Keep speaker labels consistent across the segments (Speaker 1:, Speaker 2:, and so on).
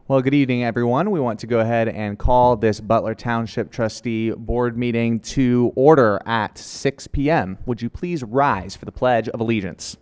Speaker 1: Well, good evening, everyone. We want to go ahead and call this Butler Township Trustee Board meeting to order at 6 p.m. Would you please rise for the Pledge of Allegiance?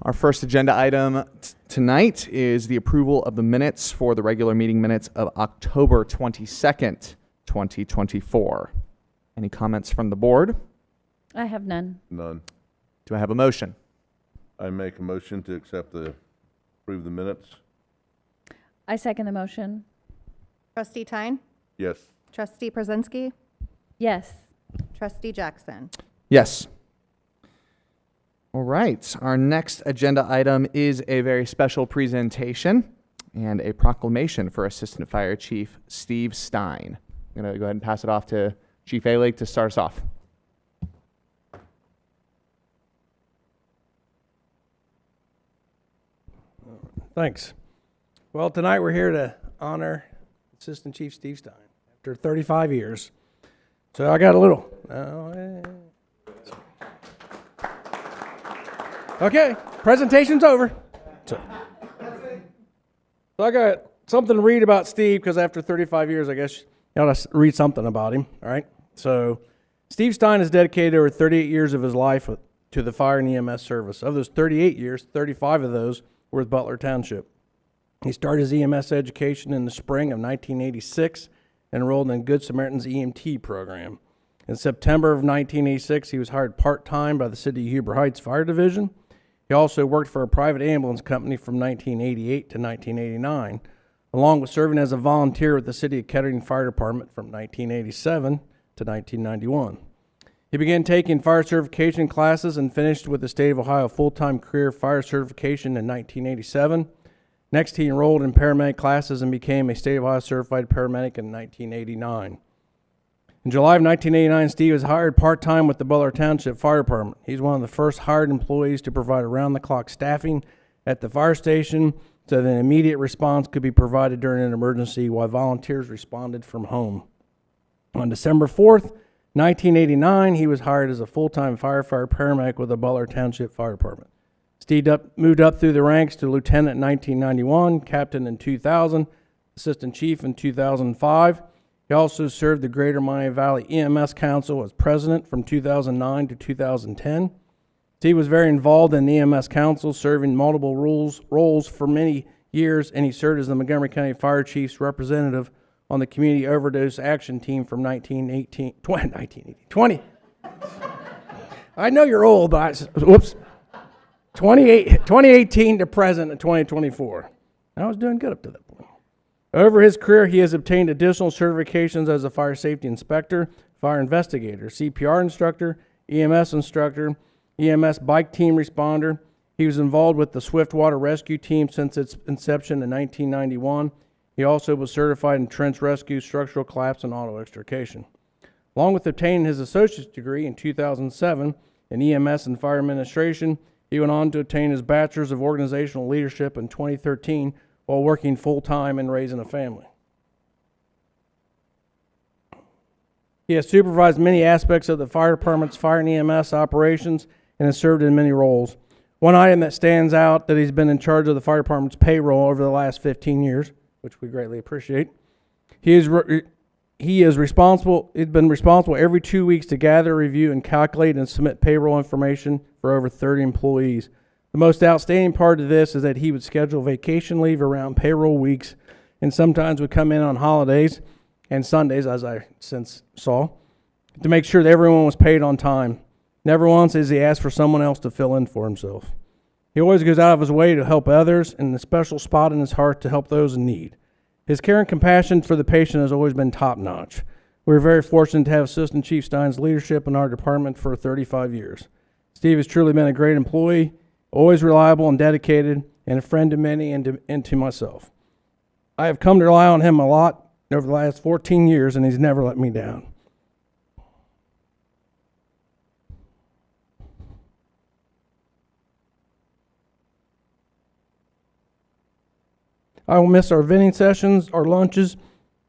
Speaker 1: Our first agenda item tonight is the approval of the minutes for the regular meeting minutes of October 22nd, 2024. Any comments from the board?
Speaker 2: I have none.
Speaker 3: None.
Speaker 1: Do I have a motion?
Speaker 3: I make a motion to approve the minutes.
Speaker 2: I second the motion.
Speaker 4: Trustee Thein?
Speaker 3: Yes.
Speaker 4: Trustee Pruszynski?
Speaker 2: Yes.
Speaker 4: Trustee Jackson?
Speaker 1: Yes. All right. Our next agenda item is a very special presentation and a proclamation for Assistant Fire Chief Steve Thein. I'm going to go ahead and pass it off to Chief Alig to start us off.
Speaker 5: Thanks. Well, tonight we're here to honor Assistant Chief Steve Thein after 35 years. So I got a little. Okay, presentation's over. So I got something to read about Steve because after 35 years, I guess you ought to read something about him. All right. So Steve Thein has dedicated over 38 years of his life to the fire and EMS service. Of those 38 years, 35 of those were with Butler Township. He started his EMS education in the spring of 1986 and enrolled in Good Samaritan's EMT program. In September of 1986, he was hired part-time by the City of Huber Heights Fire Division. He also worked for a private ambulance company from 1988 to 1989, along with serving as a volunteer with the City of Kettering Fire Department from 1987 to 1991. He began taking fire certification classes and finished with the State of Ohio full-time career fire certification in 1987. Next, he enrolled in paramedic classes and became a State of Ohio certified paramedic in 1989. In July of 1989, Steve was hired part-time with the Butler Township Fire Department. He's one of the first hired employees to provide around-the-clock staffing at the fire station so that an immediate response could be provided during an emergency while volunteers responded from home. On December 4th, 1989, he was hired as a full-time firefighter paramedic with the Butler Township Fire Department. Steve moved up through the ranks to lieutenant in 1991, captain in 2000, assistant chief in 2005. He also served the Greater Miami Valley EMS Council as president from 2009 to 2010. Steve was very involved in the EMS Council, serving multiple roles for many years, and he served as the Montgomery County Fire Chief's representative on the Community Overdose Action Team from 20. I know you're old, but 2018 to present in 2024. I was doing good up to that point. Over his career, he has obtained additional certifications as a fire safety inspector, fire investigator, CPR instructor, EMS instructor, EMS bike team responder. He was involved with the Swiftwater Rescue Team since its inception in 1991. He also was certified in trench rescue, structural collapse, and auto extrication. Along with obtaining his associate's degree in 2007 in EMS and fire administration, he went on to obtain his bachelor's of organizational leadership in 2013 while working full-time and raising a family. He has supervised many aspects of the fire department's fire and EMS operations and has served in many roles. One item that stands out that he's been in charge of the fire department's payroll over the last 15 years, which we greatly appreciate. He's been responsible every 2 weeks to gather, review, and calculate and submit payroll information for over 30 employees. The most outstanding part of this is that he would schedule vacation leave around payroll weeks and sometimes would come in on holidays and Sundays, as I since saw, to make sure that everyone was paid on time. Never once has he asked for someone else to fill in for himself. He always goes out of his way to help others, and a special spot in his heart to help those in need. His care and compassion for the patient has always been top-notch. We're very fortunate to have Assistant Chief Thein's leadership in our department for 35 years. Steve has truly been a great employee, always reliable and dedicated, and a friend to many and to myself. I have come to rely on him a lot over the last 14 years, and he's never let me down. I will miss our vending sessions, our lunches,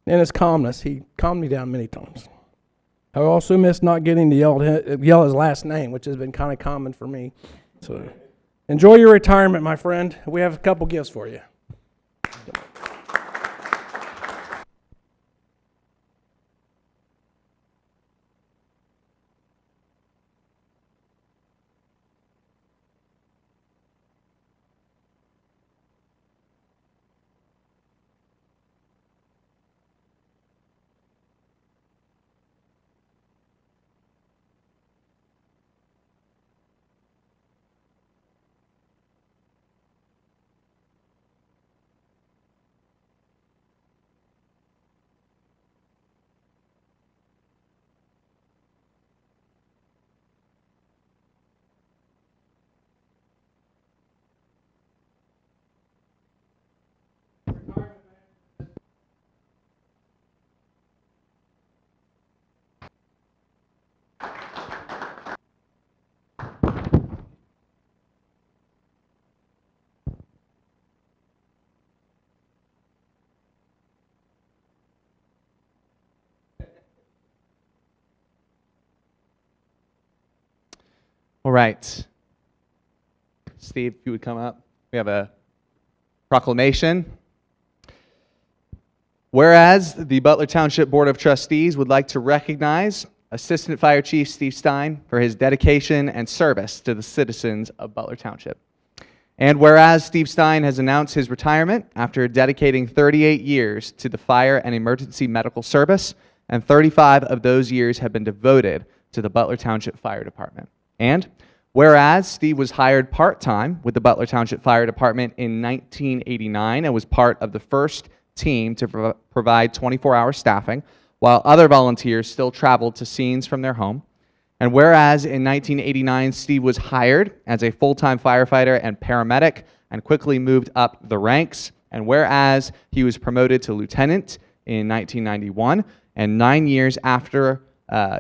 Speaker 5: and his calmness. He calmed me down many times. I also miss not getting to yell his last name, which has been kind of common for me. So enjoy your retirement, my friend. We have a couple gifts for you.
Speaker 1: All right. Steve, if you would come up. We have a proclamation. Whereas the Butler Township Board of Trustees would like to recognize Assistant Fire Chief Steve Thein for his dedication and service to the citizens of Butler Township. And whereas Steve Thein has announced his retirement after dedicating 38 years to the fire and emergency medical service, and 35 of those years have been devoted to the Butler Township Fire Department. And whereas Steve was hired part-time with the Butler Township Fire Department in 1989 and was part of the first team to provide 24-hour staffing, while other volunteers still traveled to scenes from their home. And whereas in 1989, Steve was hired as a full-time firefighter and paramedic and quickly moved up the ranks, and whereas he was promoted to lieutenant in 1991, and 9 years after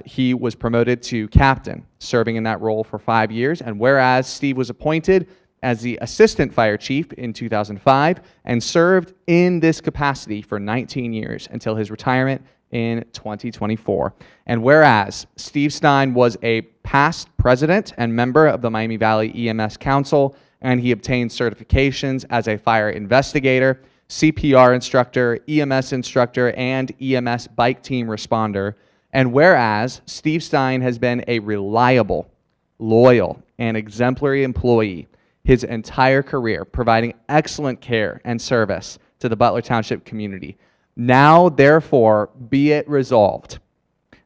Speaker 1: he was promoted to captain, serving in that role for 5 years, and whereas Steve was appointed as the assistant fire chief in 2005 and served in this capacity for 19 years until his retirement in 2024. And whereas Steve Thein was a past president and member of the Miami Valley EMS Council, and he obtained certifications as a fire investigator, CPR instructor, EMS instructor, and EMS bike team responder. And whereas Steve Thein has been a reliable, loyal, and exemplary employee his entire career, providing excellent care and service to the Butler Township community. Now, therefore, be it resolved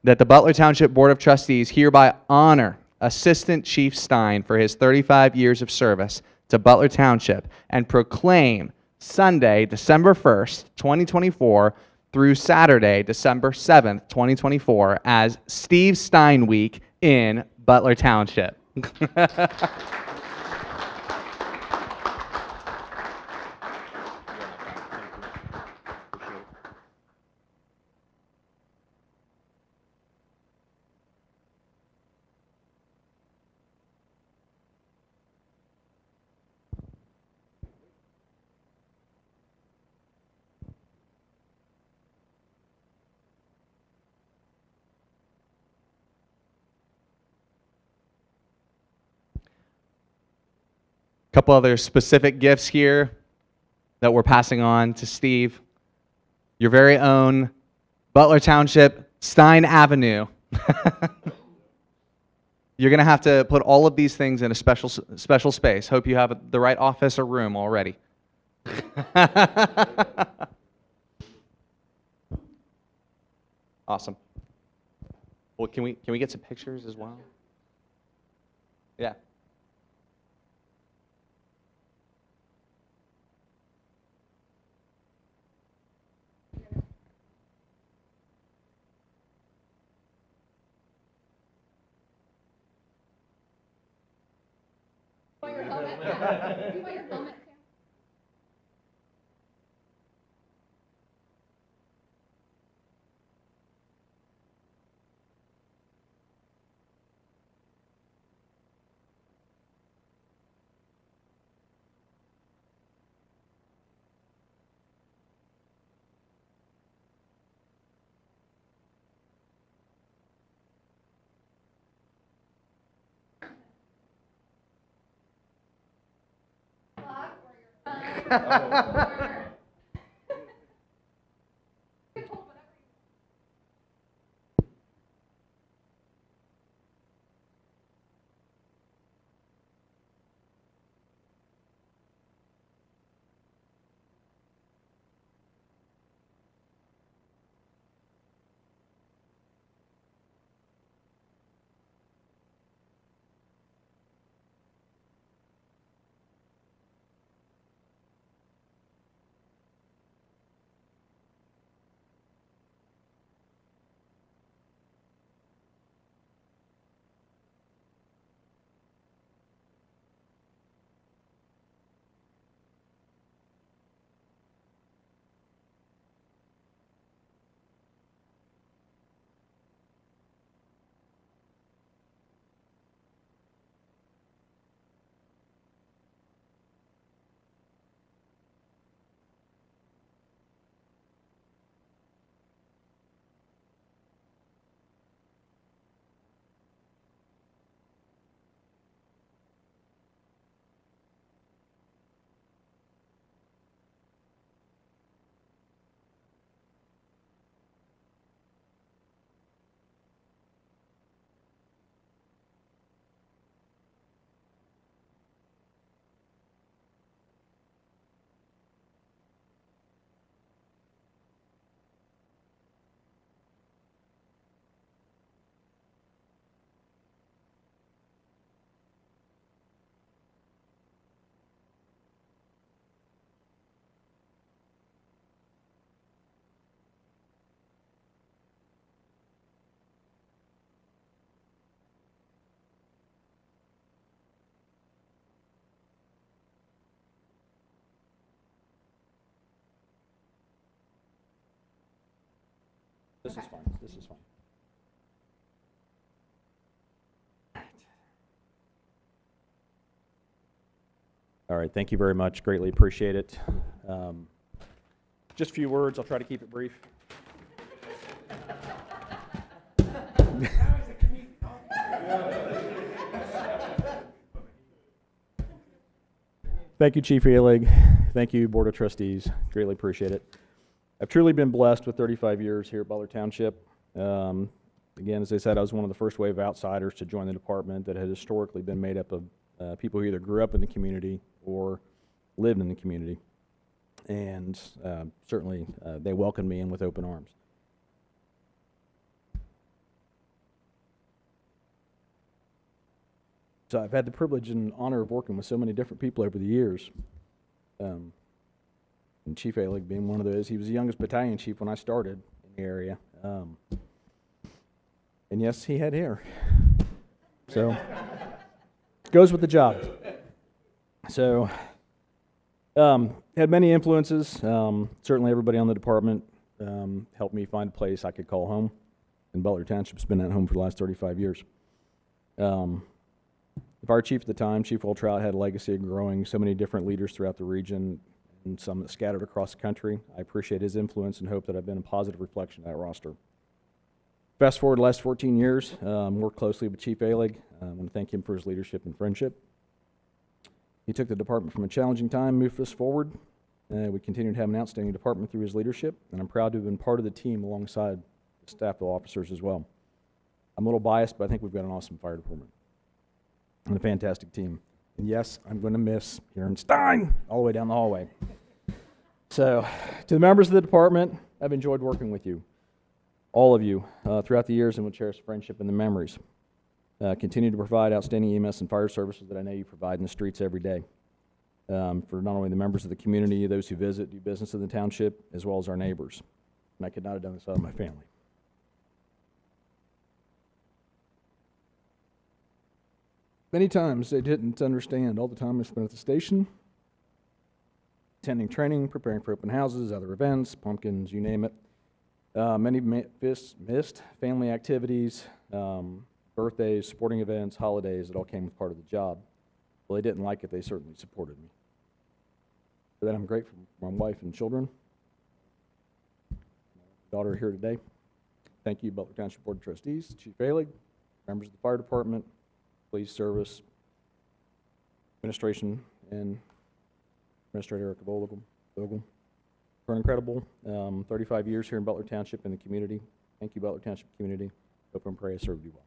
Speaker 1: that the Butler Township Board of Trustees hereby honor Assistant Chief Thein for his 35 years of service to Butler Township and proclaim Sunday, December 1st, 2024 through Saturday, December 7th, 2024 as Steve Thein Week in Butler Township. Couple other specific gifts here that we're passing on to Steve. Your very own Butler Township Thein Avenue. You're going to have to put all of these things in a special space. Hope you have the right office or room already. Awesome. Well, can we get some pictures as well? Yeah.
Speaker 6: This is fine. This is fine. All right, thank you very much. Greatly appreciate it. Just a few words. I'll try to keep it brief. Thank you, Chief Elig. Thank you, Board of Trustees. Greatly appreciate it. I've truly been blessed with 35 years here at Butler Township. Again, as I said, I was one of the first wave of outsiders to join the department that had historically been made up of people who either grew up in the community or lived in the community. And certainly they welcomed me in with open arms. So I've had the privilege and honor of working with so many different people over the years. And Chief Elig being one of those. He was the youngest battalion chief when I started in the area. And yes, he had hair. So, goes with the job. So, had many influences. Certainly everybody on the department helped me find a place I could call home. And Butler Township's been at home for the last 35 years. The fire chief at the time, Chief Trout, had a legacy of growing so many different leaders throughout the region and some that scattered across the country. I appreciate his influence and hope that I've been a positive reflection of that roster. Fast forward the last 14 years, worked closely with Chief Elig. I want to thank him for his leadership and friendship. He took the department from a challenging time, moved us forward. We continued to have an outstanding department through his leadership, and I'm proud to have been part of the team alongside the staff of officers as well. I'm a little biased, but I think we've got an awesome fire department and a fantastic team. And yes, I'm going to miss Karen Thein all the way down the hallway. So, to the members of the department, I've enjoyed working with you, all of you, throughout the years, and will cherish the friendship and the memories. Continue to provide outstanding EMS and fire services that I know you provide in the streets every day. For not only the members of the community, those who visit, do business in the township, as well as our neighbors. And I could not have done this without my family. Many times they didn't understand all the time I spent at the station, attending training, preparing for open houses, other events, pumpkins, you name it. Many missed family activities, birthdays, sporting events, holidays. It all came as part of the job. Well, they didn't like it. They certainly supported me. For that, I'm grateful for my wife and children. Daughter here today. Thank you, Butler Township Board of Trustees, Chief Elig, members of the fire department, police service, administration, and Administrator Eric Vogel. For an incredible 35 years here in Butler Township and the community. Thank you, Butler Township community. Hope and pray I served you well.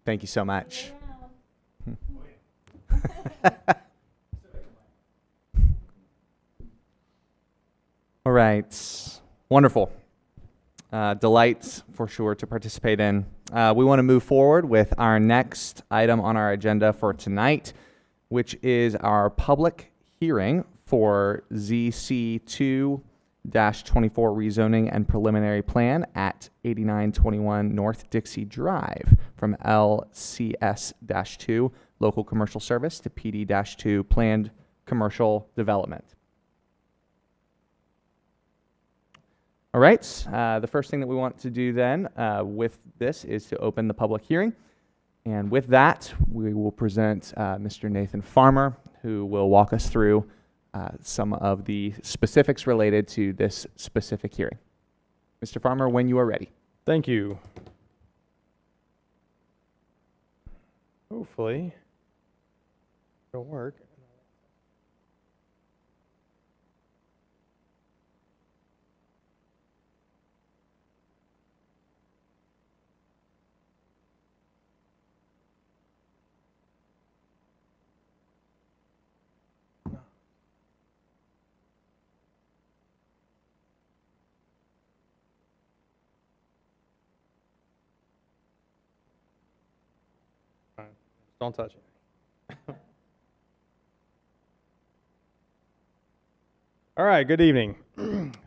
Speaker 1: Thank you so much. All right. Wonderful. Delights for sure to participate in. We want to move forward with our next item on our agenda for tonight, which is our public hearing for ZC2-24 rezoning and preliminary plan at 8921 North Dixie Drive from LCS-2 local commercial service to PD-2 planned commercial development. All right, the first thing that we want to do then with this is to open the public hearing. And with that, we will present Mr. Nathan Farmer, who will walk us through some of the specifics related to this specific hearing. Mr. Farmer, when you are ready.
Speaker 7: Thank you. Hopefully, it'll work. Don't touch it. All right, good evening.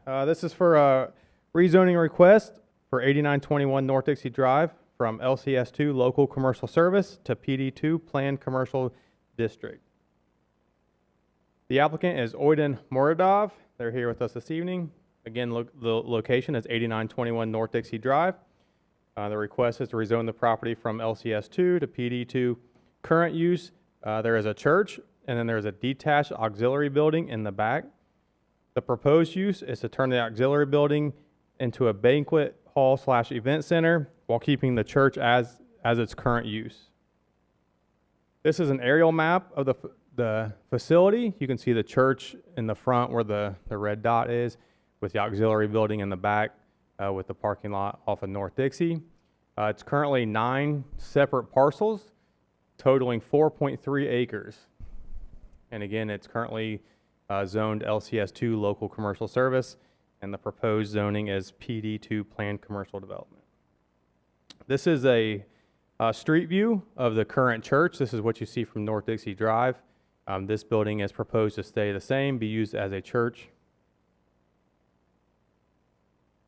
Speaker 7: This is for a rezoning request for 8921 North Dixie Drive from LCS2 Local Commercial Service to PD2 Planned Commercial District. The applicant is Oyden Moradov. They're here with us this evening. Again, the location is 8921 North Dixie Drive. The request is to rezone the property from LCS2 to PD2. Current use, there is a church, and then there's a detached auxiliary building in the back. The proposed use is to turn the auxiliary building into a banquet hall / event center while keeping the church as its current use. This is an aerial map of the facility. You can see the church in the front where the red dot is, with the auxiliary building in the back, with the parking lot off of North Dixie. It's currently 9 separate parcels, totaling 4.3 acres. And again, it's currently zoned LCS2 local commercial service, and the proposed zoning is PD2 planned commercial development. This is a street view of the current church. This is what you see from North Dixie Drive. This building is proposed to stay the same, be used as a church.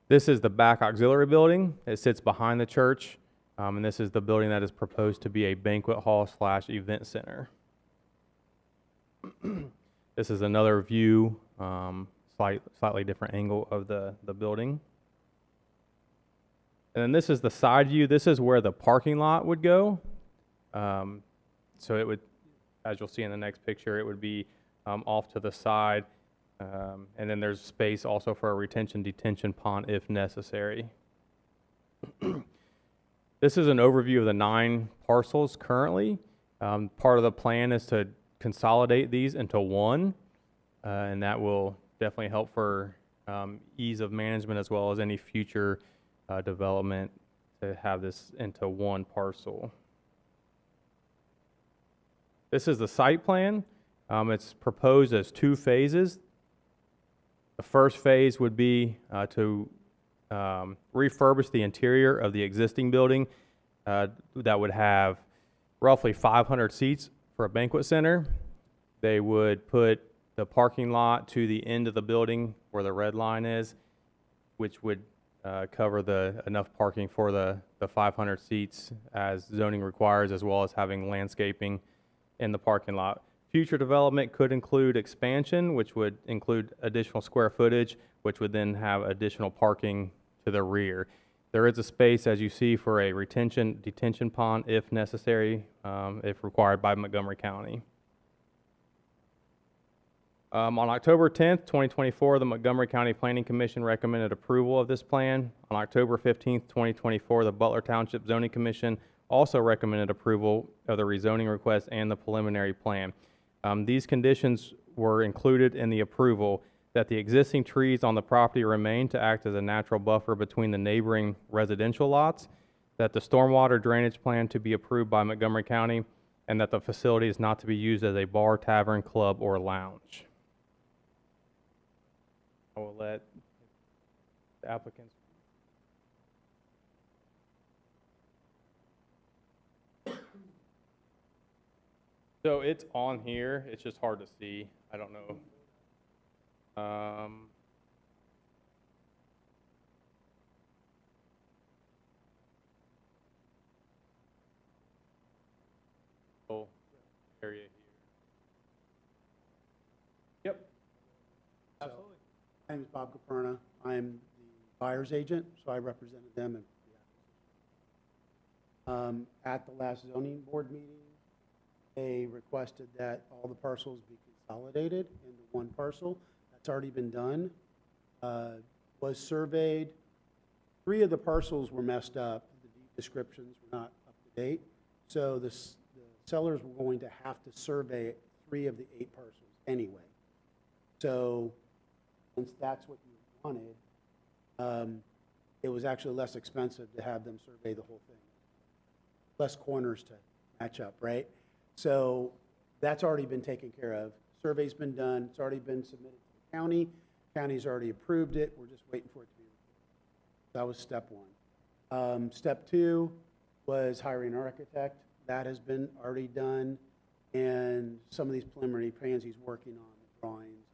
Speaker 7: This is the back auxiliary building. It sits behind the church. And this is the building that is proposed to be a banquet hall / event center. This is another view, slightly different angle of the building. And then this is the side view. This is where the parking lot would go. So it would, as you'll see in the next picture, it would be off to the side. And then there's space also for a retention-detention pond if necessary. This is an overview of the 9 parcels currently. Part of the plan is to consolidate these into one, and that will definitely help for ease of management as well as any future development to have this into one parcel. This is the site plan. It's proposed as 2 phases. The first phase would be to refurbish the interior of the existing building that would have roughly 500 seats for a banquet center. They would put the parking lot to the end of the building where the red line is, which would cover enough parking for the 500 seats as zoning requires, as well as having landscaping in the parking lot. Future development could include expansion, which would include additional square footage, which would then have additional parking to the rear. There is a space, as you see, for a detention pond if necessary, if required by Montgomery County. On October 10th, 2024, the Montgomery County Planning Commission recommended approval of this plan. On October 15th, 2024, the Butler Township Zoning Commission also recommended approval of the rezoning request and the preliminary plan. These conditions were included in the approval: that the existing trees on the property remain to act as a natural buffer between the neighboring residential lots, that the stormwater drainage plan to be approved by Montgomery County, and that the facility is not to be used as a bar, tavern, club, or lounge. I will let the applicants. So it's on here, it's just hard to see. I don't know. Whole area here. Yep. Absolutely.
Speaker 8: My name is Bob Caperna. I'm the buyer's agent, so I represented them in the acquisition. At the last zoning board meeting, they requested that all the parcels be consolidated into one parcel. That's already been done. Was surveyed. 3 of the parcels were messed up. The deed descriptions were not up to date. So the sellers were going to have to survey 3 of the 8 parcels anyway. So since that's what you wanted, it was actually less expensive to have them survey the whole thing. Less corners to match up, right? So that's already been taken care of. Survey's been done. It's already been submitted to the county. County's already approved it. We're just waiting for it to be recorded. That was step 1. Step 2 was hiring an architect. That has been already done. And some of these preliminary plans he's working on, the drawings,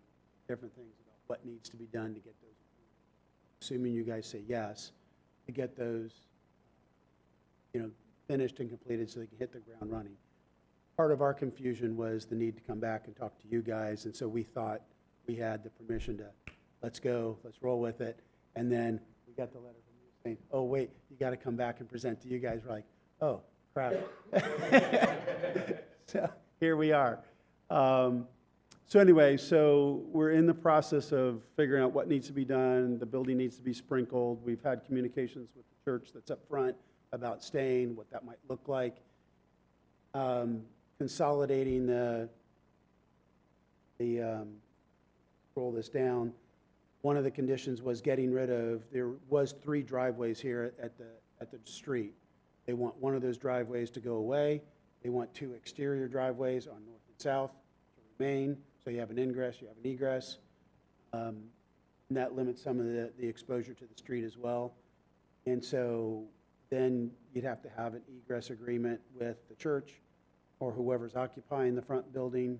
Speaker 8: different things about what needs to be done to get those approved. Assuming you guys say yes, to get those, finished and completed so they can hit the ground running. Part of our confusion was the need to come back and talk to you guys, and so we thought we had the permission to, let's go, let's roll with it. And then we got the letter from you saying, oh, wait, you got to come back and present to you guys. We're like, oh, crap. So here we are. So anyway, so we're in the process of figuring out what needs to be done. The building needs to be sprinkled. We've had communications with the church that's up front about staying, what that might look like. Consolidating roll this down. One of the conditions was getting rid of, there was 3 driveways here at the street. They want one of those driveways to go away. They want 2 exterior driveways on north and south to remain. So you have an ingress, you have an egress. And that limits some of the exposure to the street as well. And so then you'd have to have an egress agreement with the church or whoever's occupying the front building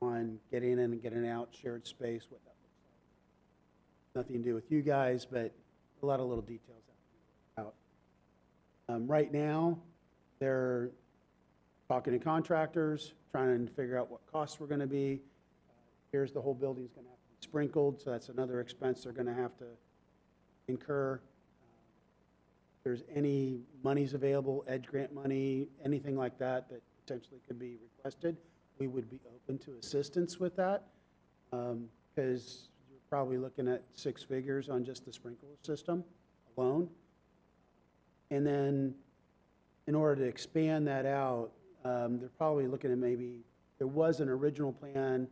Speaker 8: on getting in and getting out, shared space, what that looks like. Nothing to do with you guys, but a lot of little details have to be worked out. Right now, they're talking to contractors, trying to figure out what costs were going to be. Here's the whole building's going to have to be sprinkled, so that's another expense they're going to have to incur. If there's any monies available, edge grant money, anything like that that potentially could be requested, we would be open to assistance with that, because you're probably looking at 6 figures on just the sprinkler system alone. And then in order to expand that out, they're probably looking at maybe, there was an original plan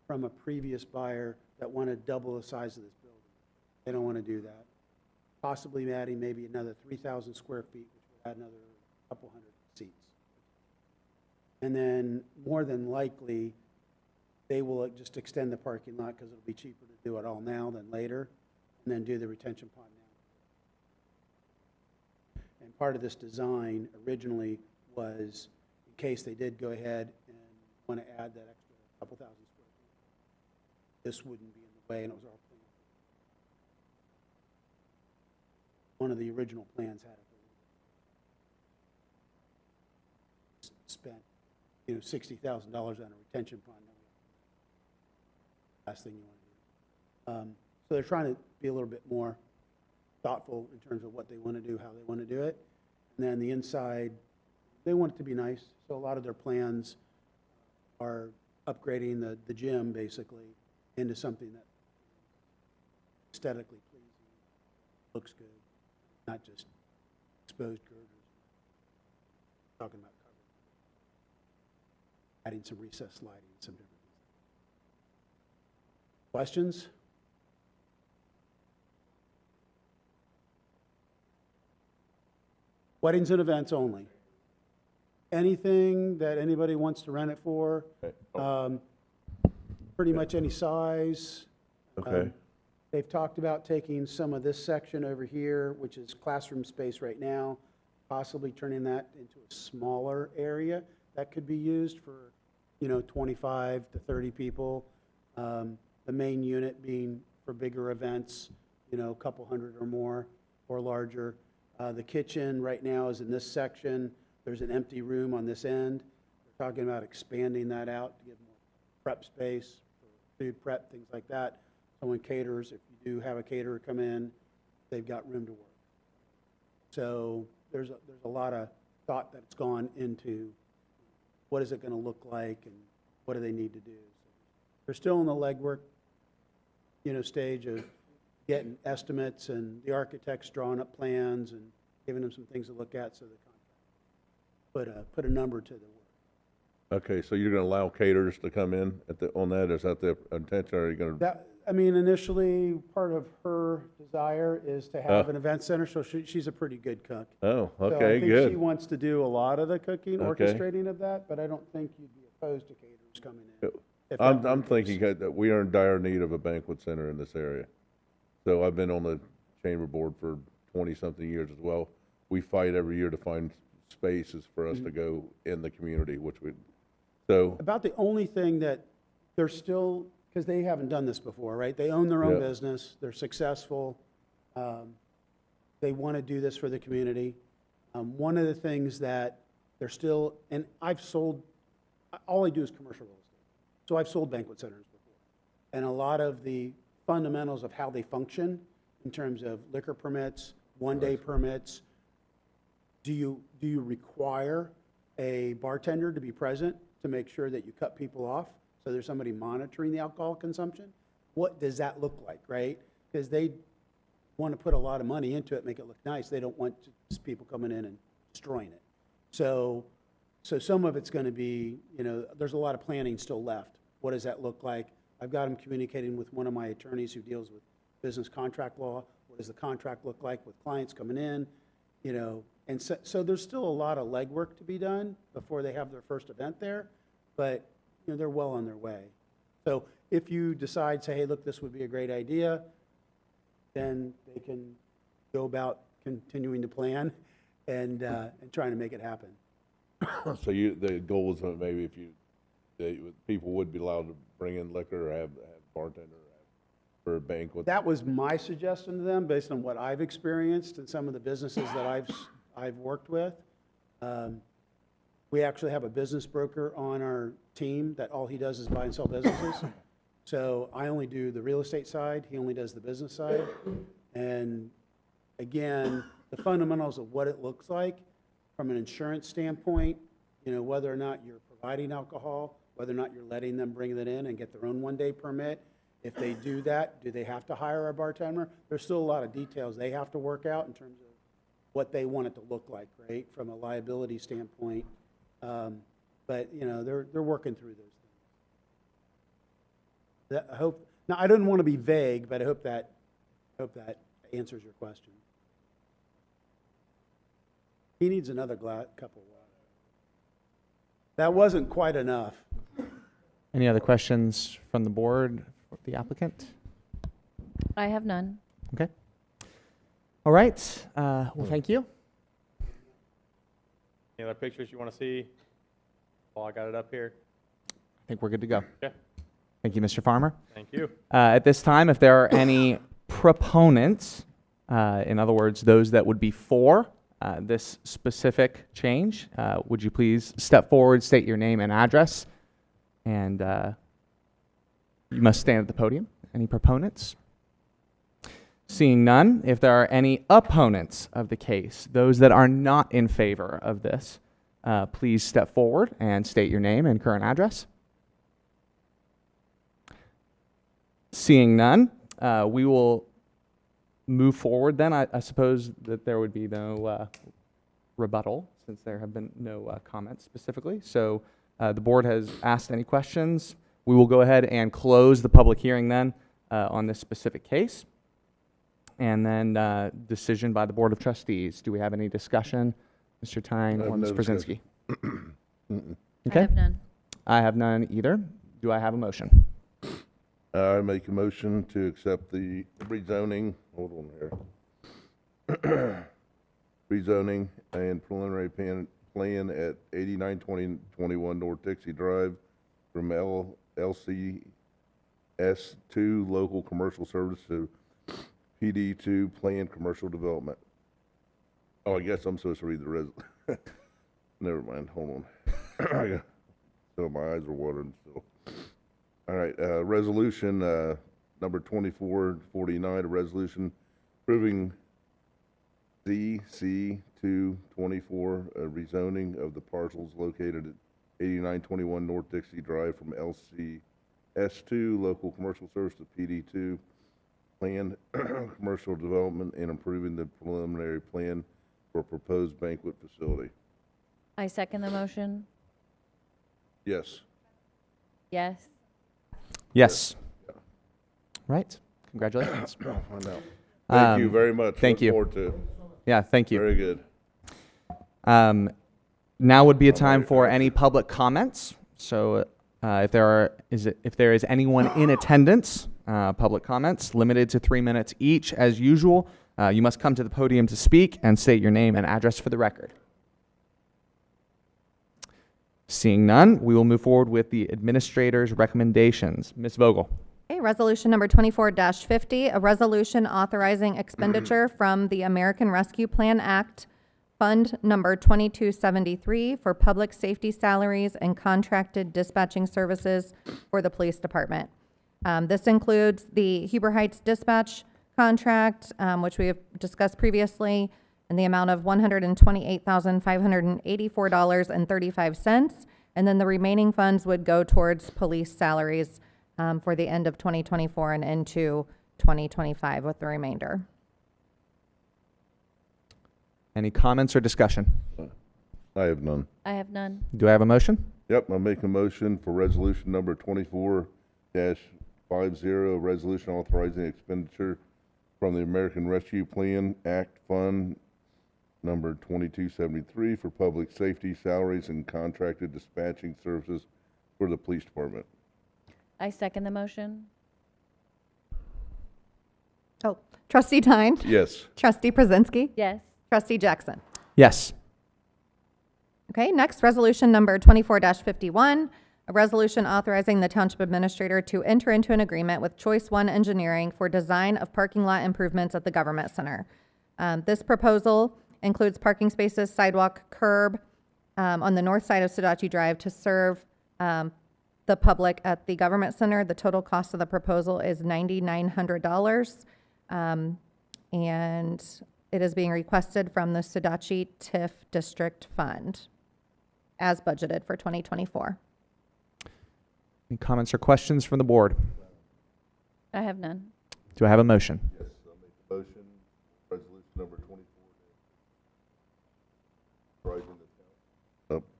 Speaker 8: from a previous buyer that wanted double the size of this building. They don't want to do that. Possibly adding maybe another 3,000 square feet, which would add another couple hundred seats. And then more than likely, they will just extend the parking lot because it'll be cheaper to do it all now than later, and then do the retention pond now. And part of this design originally was, in case they did go ahead and want to add that extra couple thousand square feet, this wouldn't be in the way, and it was all one of the original plans had it. Spent, $60,000 on a retention fund. Last thing you want to do. So they're trying to be a little bit more thoughtful in terms of what they want to do, how they want to do it. And then the inside, they want it to be nice. So a lot of their plans are upgrading the gym basically into something that aesthetically pleasing, looks good, not just exposed girders. Talking about covering, adding some recessed lighting, some different things. Questions? Weddings and events only. Anything that anybody wants to rent it for, pretty much any size.
Speaker 3: Okay.
Speaker 8: They've talked about taking some of this section over here, which is classroom space right now, possibly turning that into a smaller area that could be used for, 25 to 30 people. The main unit being for bigger events, a couple hundred or more or larger. The kitchen right now is in this section. There's an empty room on this end. They're talking about expanding that out to give more prep space for food prep, things like that. Someone caters, if you do have a caterer come in, they've got room to work. So there's a lot of thought that's gone into what is it going to look like and what do they need to do. So they're still in the legwork, stage of getting estimates and the architects drawing up plans and giving them some things to look at so the contract put a number to the work.
Speaker 3: Okay, so you're gonna allow caterers to come in on that? Is that the intention, or are you gonna?
Speaker 8: Initially, part of her desire is to have an event center, so she's a pretty good cook.
Speaker 3: Oh,
Speaker 8: So I
Speaker 3: okay,
Speaker 8: think
Speaker 3: good.
Speaker 8: she wants to do a lot of the cooking,
Speaker 3: Okay.
Speaker 8: orchestrating of that, but I don't think you'd be opposed to caterers coming in. if that
Speaker 3: I'm
Speaker 8: were the case.
Speaker 3: thinking that we are in dire need of a banquet center in this area. So I've been on the chamber board for 20-something years as well. We fight every year to find spaces for us to go in the community, so,
Speaker 8: About the only thing that they're still, because they haven't done this before, right? They own their own
Speaker 3: Yeah.
Speaker 8: business, they're successful, they want to do this for the community. One of the things that they're still, and all I do is commercial real estate. So I've sold banquet centers before. And a lot of the fundamentals of how they function in terms of liquor permits, one-day permits, do you require a bartender to be present to make sure that you cut people off? So there's somebody monitoring the alcohol consumption? What does that look like, right? Because they want to put a lot of money into it, make it look nice. They don't want just people coming in and destroying it. So some of it's going to be, there's a lot of planning still left. What does that look like? I've got them communicating with one of my attorneys who deals with business contract law. What does the contract look like with clients coming in? And so there's still a lot of legwork to be done before they have their first event there, but they're well on their way. So if you decide, say, hey, look, this would be a great idea, then they can go about continuing to plan and trying to make it happen.
Speaker 3: so the goal is that maybe people would be allowed to bring in liquor or have bartender for a banquet.
Speaker 8: That was my suggestion to them, based on what I've experienced and some of the businesses that I've worked with. We actually have a business broker on our team that all he does is buy and sell businesses. So I only do the real estate side, he only does the business side. And again, the fundamentals of what it looks like from an insurance standpoint, whether or not you're providing alcohol, whether or not you're letting them bring it in and get their own one-day permit. If they do that, do they have to hire a bartender? There's still a lot of details they have to work out in terms of what they want it to look like, right, from a liability standpoint. But they're working through those things. I hope. Now, I didn't want to be vague, but I hope that answers your question. He needs another cup of water. That wasn't quite enough.
Speaker 1: Any other questions from the board for the applicant?
Speaker 2: I have none.
Speaker 1: Okay. All right. Well, thank you.
Speaker 7: Any other pictures you want to see? Oh, I got it up here.
Speaker 1: I think we're good to go.
Speaker 7: Okay.
Speaker 1: Thank you, Mr. Farmer.
Speaker 7: Thank you.
Speaker 1: At this time, if there are any proponents In other words, those that would be for this specific change, would you please step forward, state your name and address, and you must stand at the podium. Any proponents? Seeing none, if there are any opponents of the case, those that are not in favor of this, please step forward and state your name and current address. Seeing none, we will move forward then. I suppose that there would be no rebuttal since there have been no comments specifically. So the board has asked any questions. We will go ahead and close the public hearing then on this specific case. And then decision by the Board of Trustees. Do we have any discussion, Mr. Thein
Speaker 3: I have
Speaker 1: or
Speaker 3: no
Speaker 1: Ms. Pruszynski?
Speaker 2: I have none.
Speaker 1: I have none either. Do I have a motion?
Speaker 3: I make a motion to accept the rezoning, hold on here. Rezoning and preliminary plan at 892021 North Dixie Drive from LCS2 Local Commercial Service to PD2 Planned Commercial Development. Oh, I guess I'm supposed to read the never mind, hold on. So my eyes are watering still. All right, resolution number 2449, a resolution approving ZC224, a rezoning of the parcels located at 8921 North Dixie Drive from LCS2 Local Commercial Service to PD2 Planned Commercial Development and improving the preliminary plan for proposed banquet facility.
Speaker 2: I second the motion.
Speaker 3: Yes.
Speaker 2: Yes.
Speaker 1: Yes. Right. Congratulations.
Speaker 3: I'll find out. Thank you very much.
Speaker 1: Thank
Speaker 3: Look
Speaker 1: you.
Speaker 3: forward to it.
Speaker 1: Yeah, thank you.
Speaker 3: Very good.
Speaker 1: Now would be a time for any public comments. So if there is anyone in attendance, public comments limited to 3 minutes each as usual. You must come to the podium to speak and state your name and address for the record. Seeing none, we will move forward with the administrator's recommendations. Ms. Vogel.
Speaker 4: Okay, resolution number 24-50, a resolution authorizing expenditure from the American Rescue Plan Act, Fund number 2273 for public safety salaries and contracted dispatching services for the police department. This includes the Huber Heights dispatch contract, which we have discussed previously, in the amount of $128,584.35. And then the remaining funds would go towards police salaries for the end of 2024 and into 2025 with the remainder.
Speaker 1: Any comments or discussion?
Speaker 3: I have none.
Speaker 2: I have none.
Speaker 1: Do I have a motion?
Speaker 3: Yep, I'll make a motion for resolution number 24-50, a resolution authorizing expenditure from the American Rescue Plan Act Fund number 2273 for public safety salaries and contracted dispatching services for the police department.
Speaker 2: I second the motion.
Speaker 4: Oh, Trustee Thein,
Speaker 3: Yes.
Speaker 4: Trustee Pruszynski,
Speaker 2: Yes.
Speaker 4: Trustee Jackson.
Speaker 1: Yes.
Speaker 4: Okay, next, resolution number 24-51, a resolution authorizing the township administrator to enter into an agreement with Choice One Engineering for design of parking lot improvements at the government center. This proposal includes parking spaces, sidewalk, curb on the north side of Sudachi Drive to serve the public at the government center. The total cost of the proposal is $9,900, and it is being requested from the Sudachi TIF District Fund as budgeted for 2024.
Speaker 1: Any comments or questions from the board?
Speaker 2: I have none.
Speaker 1: Do I have a motion?
Speaker 3: Yes, I'll make a motion, resolution number 24,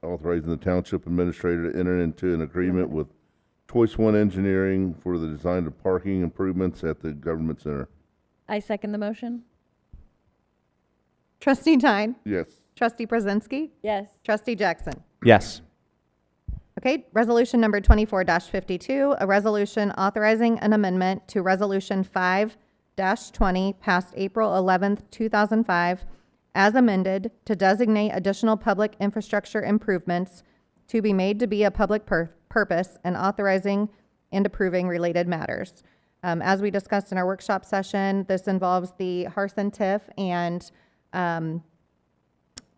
Speaker 3: authorizing the township administrator to enter into an agreement with Choice One Engineering for the design of parking improvements at the government center.
Speaker 2: I second the motion.
Speaker 4: Trustee Thein,
Speaker 3: Yes.
Speaker 4: Trustee Pruszynski,
Speaker 2: Yes. Trustee
Speaker 4: Jackson.
Speaker 1: Yes.
Speaker 4: Okay, resolution number 24-52, a resolution authorizing an amendment to resolution 5-20 passed April 11th, 2005, as amended to designate additional public infrastructure improvements to be made to be a public purpose and authorizing and approving related matters. As we discussed in our workshop session, this involves the Hearth and TIF and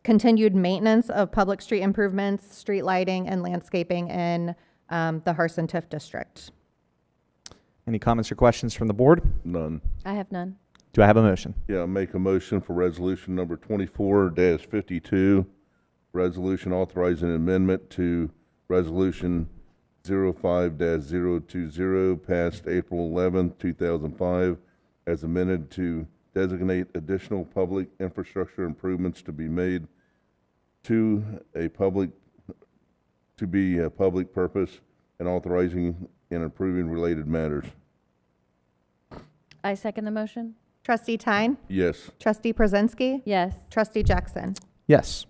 Speaker 4: continued maintenance of public street improvements, street lighting, and landscaping in the Hearth and TIF district.
Speaker 1: Any comments or questions from the board?
Speaker 3: None.
Speaker 2: I have none.
Speaker 1: Do I have a motion?
Speaker 3: Yeah, I'll make a motion for resolution number 24-52, resolution authorizing an amendment to resolution 05-020 passed April 11th, 2005, as amended to designate additional public infrastructure improvements to be made to a public purpose and authorizing and approving related matters.
Speaker 2: I second the motion.
Speaker 4: Trustee Thein?
Speaker 3: Yes.
Speaker 4: Trustee Pruszynski?
Speaker 2: Yes.
Speaker 4: Trustee Jackson?
Speaker 1: Yes.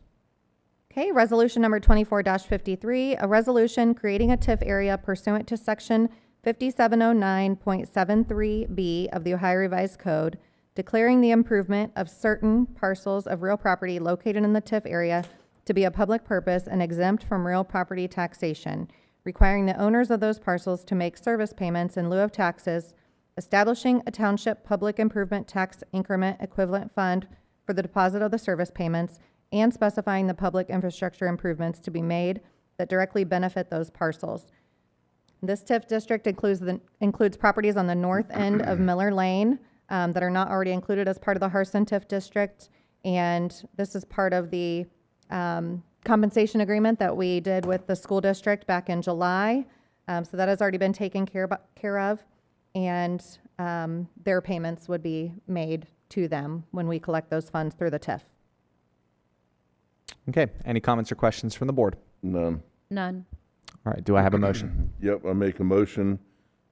Speaker 4: Okay, resolution number 24-53, a resolution creating a TIF area pursuant to section 5709.73B of the Ohio Revised Code, declaring the improvement of certain parcels of real property located in the TIF area to be a public purpose and exempt from real property taxation, requiring the owners of those parcels to make service payments in lieu of taxes, establishing a township public improvement tax increment equivalent fund for the deposit of the service payments, and specifying the public infrastructure improvements to be made that directly benefit those parcels. This TIF district includes properties on the north end of Miller Lane that are not already included as part of the Harson TIF district, and this is part of the compensation agreement that we did with the school district back in July. So that has already been taken care of, and their payments would be made to them when we collect those funds through the TIF.
Speaker 1: Okay. Any comments or questions from the board?
Speaker 3: None.
Speaker 2: None.
Speaker 1: All right. Do I have a motion?
Speaker 3: Yep, I make a motion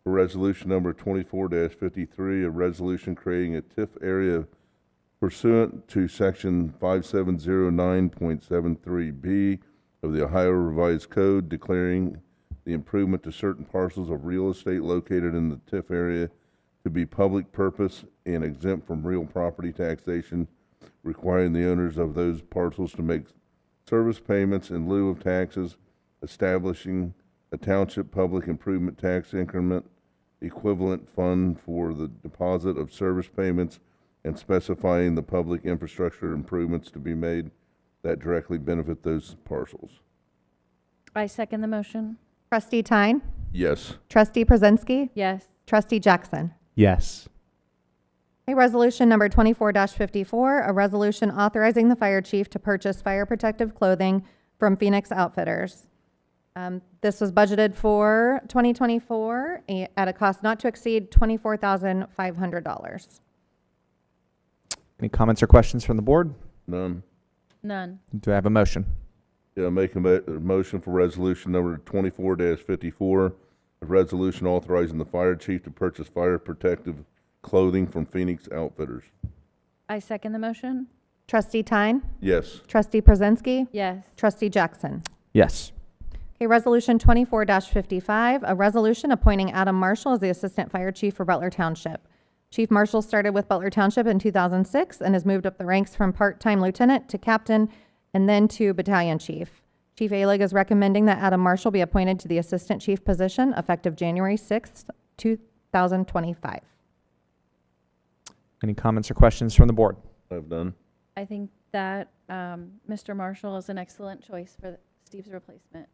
Speaker 3: for resolution number 24-53, a resolution creating a TIF area pursuant to section 5709.73B of the Ohio Revised Code, declaring the improvement to certain parcels of real estate located in the TIF area to be public purpose and exempt from real property taxation, requiring the owners of those parcels to make service payments in lieu of taxes, establishing a township public improvement tax increment equivalent fund for the deposit of service payments, and specifying the public infrastructure improvements to be made that directly benefit those parcels.
Speaker 2: I second the motion.
Speaker 4: Trustee Thein?
Speaker 3: Yes.
Speaker 4: Trustee Pruszynski?
Speaker 2: Yes.
Speaker 4: Trustee Jackson?
Speaker 1: Yes.
Speaker 4: Okay, resolution number 24-54, a resolution authorizing the fire chief to purchase fire protective clothing from Phoenix Outfitters. This was budgeted for 2024 at a cost not to exceed $24,500.
Speaker 1: Any comments or questions from the board?
Speaker 3: None.
Speaker 2: None.
Speaker 1: Do I have a motion?
Speaker 3: Yeah, I make a motion for resolution number 24-54, a resolution authorizing the fire chief to purchase fire protective clothing from Phoenix Outfitters.
Speaker 2: I second the motion.
Speaker 4: Trustee Thein?
Speaker 3: Yes.
Speaker 4: Trustee Pruszynski?
Speaker 2: Yes.
Speaker 4: Trustee Jackson?
Speaker 1: Yes.
Speaker 4: Okay, resolution 24-55, a resolution appointing Adam Marshall as the Assistant Fire Chief for Butler Township. Chief Marshall started with Butler Township in 2006 and has moved up the ranks from part-time lieutenant to captain and then to battalion chief. Chief Alig is recommending that Adam Marshall be appointed to the Assistant Chief position effective January 6th, 2025.
Speaker 1: Any comments or questions from the board?
Speaker 3: I've done.
Speaker 2: I think that Mr. Marshall is an excellent choice for Steve's replacement.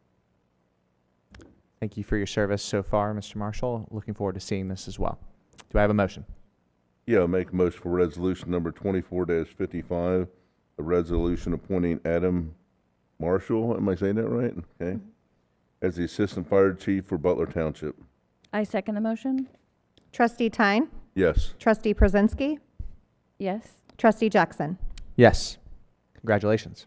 Speaker 1: Thank you for your service so far, Mr. Marshall. Looking forward to seeing this as well. Do I have a motion?
Speaker 3: Yeah, I'll make a motion for resolution number 24-55, a resolution appointing Adam Marshall, am I saying that right? Okay. As the Assistant Fire Chief for Butler Township.
Speaker 2: I second the motion.
Speaker 4: Trustee Thein?
Speaker 3: Yes.
Speaker 4: Trustee Pruszynski?
Speaker 2: Yes.
Speaker 4: Trustee Jackson?
Speaker 1: Yes. Congratulations.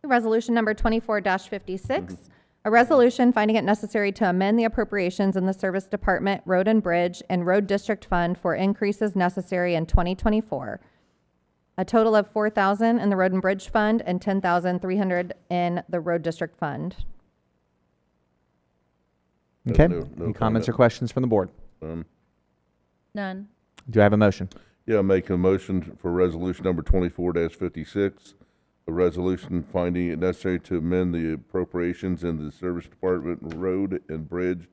Speaker 4: Resolution number 24-56, a resolution finding it necessary to amend the appropriations in the Service Department Road and Bridge and Road District Fund for increases necessary in 2024. A total of $4,000 in the Road and Bridge Fund and $10,300 in the Road District Fund.
Speaker 1: Okay.
Speaker 3: No
Speaker 1: Any comments or
Speaker 3: comment.
Speaker 1: questions from the board?
Speaker 2: None.
Speaker 1: Do I have a motion?
Speaker 3: Yeah, I'll make a motion for resolution number 24-56, a resolution finding it necessary to amend the appropriations in the Service Department Road and Bridge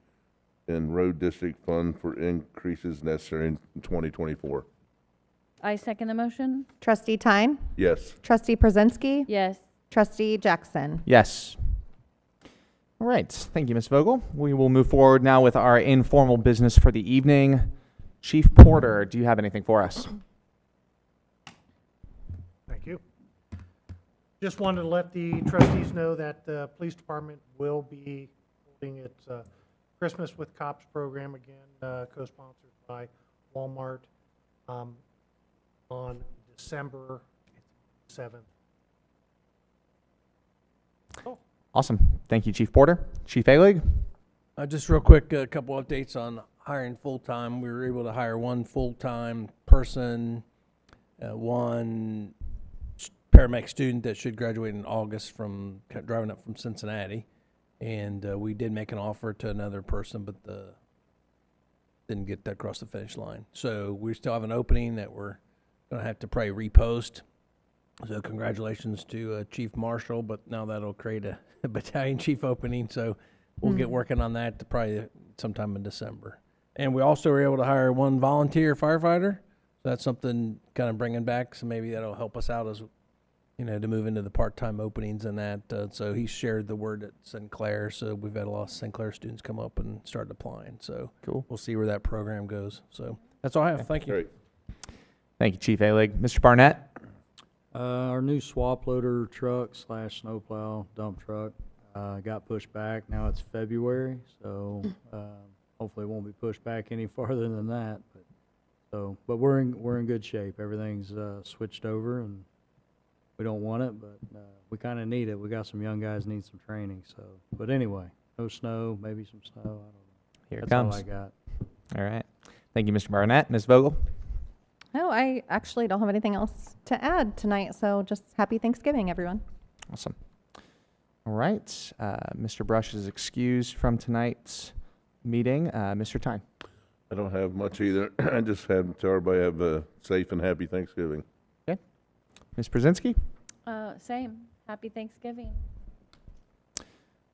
Speaker 3: in road district fund for increases necessary in 2024.
Speaker 2: I second the motion.
Speaker 4: Trustee Thein?
Speaker 3: Yes.
Speaker 4: Trustee Pruszynski?
Speaker 2: Yes.
Speaker 4: Trustee Jackson?
Speaker 1: Yes. All right. Thank you, Ms. Vogel. We will move forward now with our informal business for the evening. Chief Porter, do you have anything for us?
Speaker 9: Thank you. Just wanted to let the trustees know that the police department will be holding its Christmas with Cops program again, co-sponsored by Walmart, on December 7th.
Speaker 1: Awesome. Thank you, Chief Porter. Chief Alig?
Speaker 5: Just real quick, a couple updates on hiring full-time. We were able to hire one full-time person, one paramedic student that should graduate in August from driving up from Cincinnati. And we did make an offer to another person, but didn't get that across the finish line. So we still have an opening that we're going to have to probably repost. So congratulations to Chief Marshal, but now that'll create a battalion chief opening. So we'll get working on that probably sometime in December. And we also were able to hire one volunteer firefighter. So that's something kind of bringing back. So maybe that'll help us out as, to move into the part-time openings and that. So he shared the word at Sinclair. So we've had a lot of Sinclair students come up and start applying. So
Speaker 1: Cool.
Speaker 5: We'll see where that program goes. So that's all I have. Thank you.
Speaker 3: Great.
Speaker 1: Thank you, Chief Alig. Mr. Barnett?
Speaker 10: Our new swap loader truck / snowplow dump truck got pushed back. Now it's February, so hopefully it won't be pushed back any farther than that. But we're in good shape. Everything's switched over, and we don't want it, but we kind of need it. We got some young guys need some training. So, but anyway, no snow, maybe some snow. I don't know.
Speaker 1: Here it
Speaker 10: That's all
Speaker 1: comes.
Speaker 10: I got.
Speaker 1: All right. Thank you, Mr. Barnett. Ms. Vogel?
Speaker 4: No, I actually don't have anything else to add tonight, so just happy Thanksgiving, everyone.
Speaker 1: Awesome. All right. Mr. Brush is excused from tonight's meeting. Mr. Thein?
Speaker 3: I don't have much either. I just had to everybody have a safe and happy Thanksgiving.
Speaker 1: Ms. Pruszynski?
Speaker 2: Same. Happy Thanksgiving.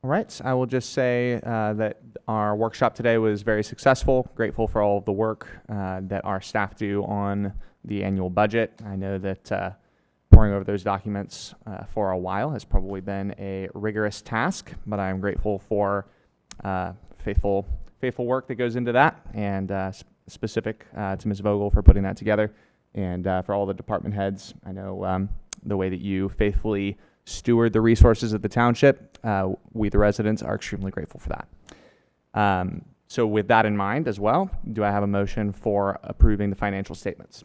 Speaker 1: All right. I will just say that our workshop today was very successful. Grateful for all of the work that our staff do on the annual budget. I know that poring over those documents for a while has probably been a rigorous task, but I am grateful for faithful work that goes into that, and specific to Ms. Vogel for putting that together, and for all the department heads. I know the way that you faithfully steward the resources of the township. We, the residents, are extremely grateful for that. So with that in mind as well, do I have a motion for approving the financial statements?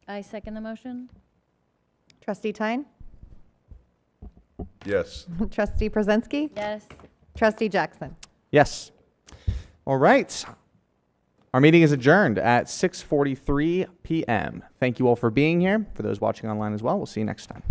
Speaker 2: I second the motion.
Speaker 4: Trustee Thein?
Speaker 3: Yes.
Speaker 4: Trustee Pruszynski?
Speaker 2: Yes.
Speaker 4: Trustee Jackson?
Speaker 1: Yes. All right. Our meeting is adjourned at 6:43 p.m. Thank you all for being here. For those watching online as well, we'll see you next time.